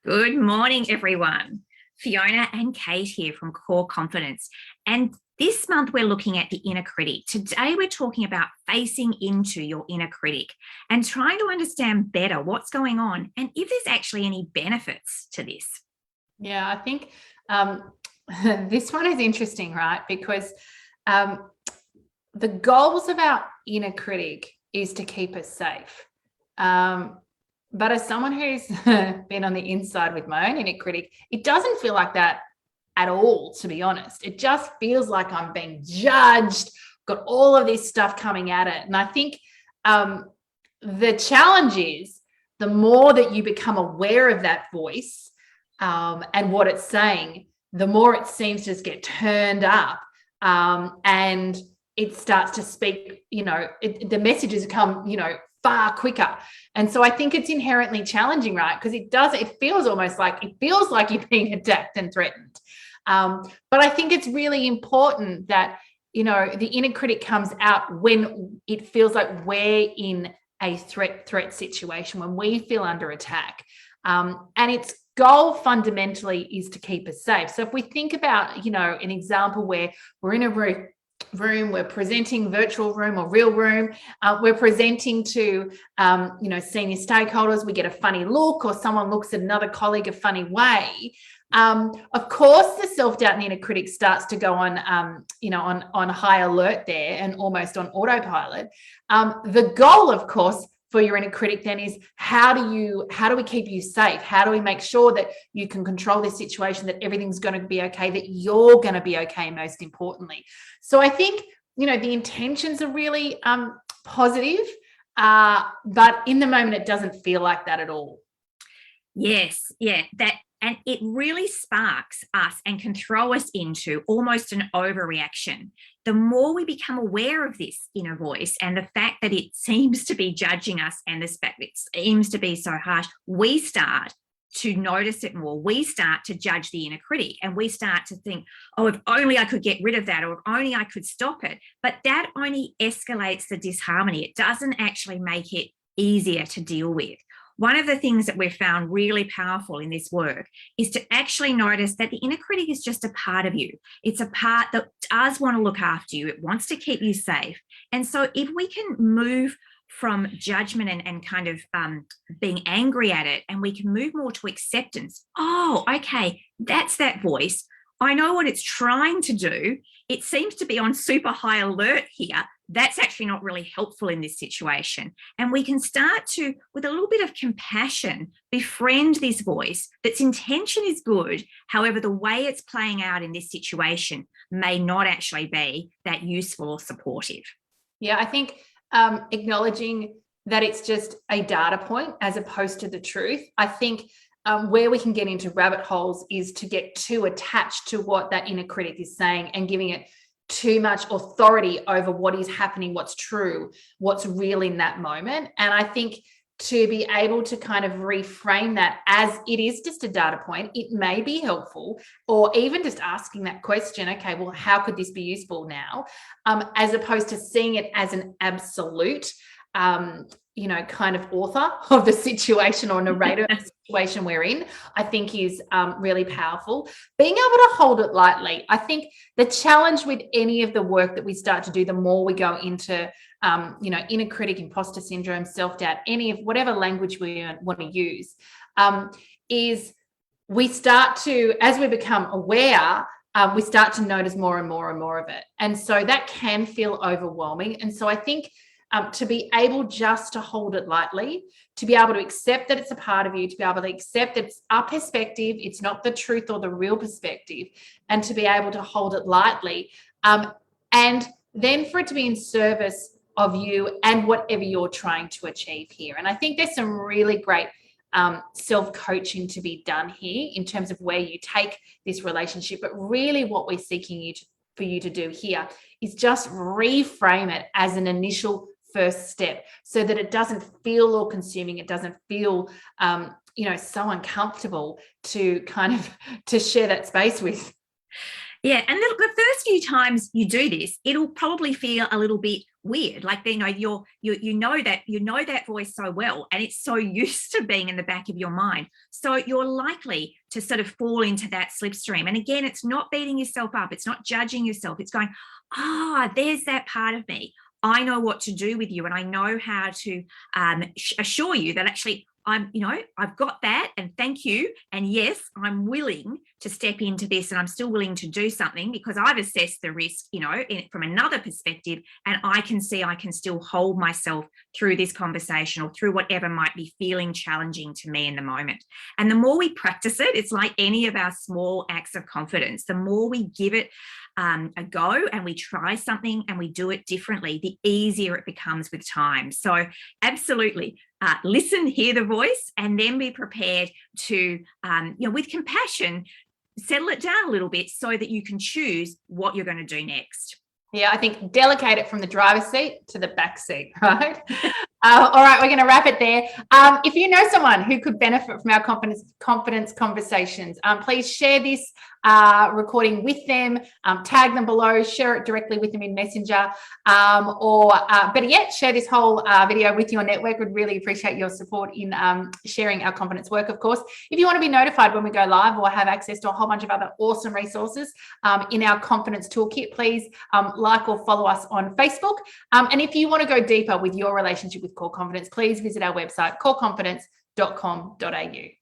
Good morning, everyone. Fiona and Kate here from Core Confidence. And this month we're looking at the inner critic. Today we're talking about facing into your inner critic and trying to understand better what's going on and if there's actually any benefits to this. Yeah, I think this one is interesting, right? Because the goals of our inner critic is to keep us safe. But as someone who's been on the inside with my own inner critic, it doesn't feel like that at all, to be honest. It just feels like I'm being judged, got all of this stuff coming at it. And I think the challenge is the more that you become aware of that voice and what it's saying, the more it seems to just get turned up and it starts to speak, the messages come, far quicker. And so I think it's inherently challenging, right? Because it feels like you're being attacked and threatened. But I think it's really important that, the inner critic comes out when it feels like we're in a threat situation, when we feel under attack. And its goal fundamentally is to keep us safe. So if we think about, an example where we're in a room, we're presenting virtual room or real room, we're presenting to senior stakeholders, we get a funny look or someone looks at another colleague a funny way. Of course the self-doubt and inner critic starts to go on high alert there and almost on autopilot. The goal, of course, for your inner critic then is how do we keep you safe? How do we make sure that you can control this situation, that everything's going to be okay, that you're going to be okay, most importantly. So I think, the intentions are really positive, but in the moment, it doesn't feel like that at all. Yes, yeah, and it really sparks us and can throw us into almost an overreaction. The more we become aware of this inner voice and the fact that it seems to be judging us and the fact that it seems to be so harsh, we start to notice it more. We start to judge the inner critic and we start to think, oh, if only I could get rid of that, or if only I could stop it. But that only escalates the disharmony. It doesn't actually make it easier to deal with. One of the things that we've found really powerful in this work is to actually notice that the inner critic is just a part of you. It's a part that does want to look after you. It wants to keep you safe. And so if we can move from judgment and kind of being angry at it, and we can move more to acceptance. Oh, okay, that's that voice. I know what it's trying to do. It seems to be on super high alert here. That's actually not really helpful in this situation. And we can start to, with a little bit of compassion, befriend this voice that's intention is good. However, the way it's playing out in this situation may not actually be that useful or supportive. Yeah, I think acknowledging that it's just a data point as opposed to the truth. I think where we can get into rabbit holes is to get too attached to what that inner critic is saying and giving it too much authority over what is happening, what's true, what's real in that moment. And I think to be able to kind of reframe that as it is just a data point, it may be helpful, or even just asking that question, okay, well, how could this be useful now? As opposed to seeing it as an absolute, kind of author of the situation or narrator of the situation we're in, I think is really powerful. Being able to hold it lightly. I think the challenge with any of the work that we start to do, the more we go into, inner critic, imposter syndrome, self-doubt, any of whatever language we want to use, is we start to, as we become aware, we start to notice more and more and more of it. And so that can feel overwhelming. And so I think to be able just to hold it lightly, to be able to accept that it's a part of you, to be able to accept that it's our perspective, it's not the truth or the real perspective, and to be able to hold it lightly. And then for it to be in service of you and whatever you're trying to achieve here. And I think there's some really great self-coaching to be done here in terms of where you take this relationship. But really what we're seeking for you to do here is just reframe it as an initial first step so that it doesn't feel all consuming. It doesn't feel, so uncomfortable to share that space with. Yeah, and the first few times you do this, it'll probably feel a little bit weird. Like, you know, you know that voice so well, and it's so used to being in the back of your mind. So you're likely to sort of fall into that slipstream. And again, it's not beating yourself up. It's not judging yourself. It's going, there's that part of me. I know what to do with you, and I know how to assure you that actually I've got that, and thank you. And yes, I'm willing to step into this, and I'm still willing to do something because I've assessed the risk, from another perspective, and I can see I can still hold myself through this conversation or through whatever might be feeling challenging to me in the moment. And the more we practice it, it's like any of our small acts of confidence. The more we give it a go and we try something and we do it differently, the easier it becomes with time. So absolutely, listen, hear the voice, and then be prepared to, with compassion, settle it down a little bit so that you can choose what you're going to do next. Yeah, I think delegate it from the driver's seat to the back seat, right? All right, we're going to wrap it there. If you know someone who could benefit from our confidence conversations, please share this recording with them, tag them below, share it directly with them in Messenger, or better yet, share this whole video with your network. Would really appreciate your support in sharing our confidence work, of course. If you want to be notified when we go live or have access to a whole bunch of other awesome resources in our confidence toolkit, please like or follow us on Facebook. And if you want to go deeper with your relationship with core confidence, please visit our website, coreconfidence.com.au.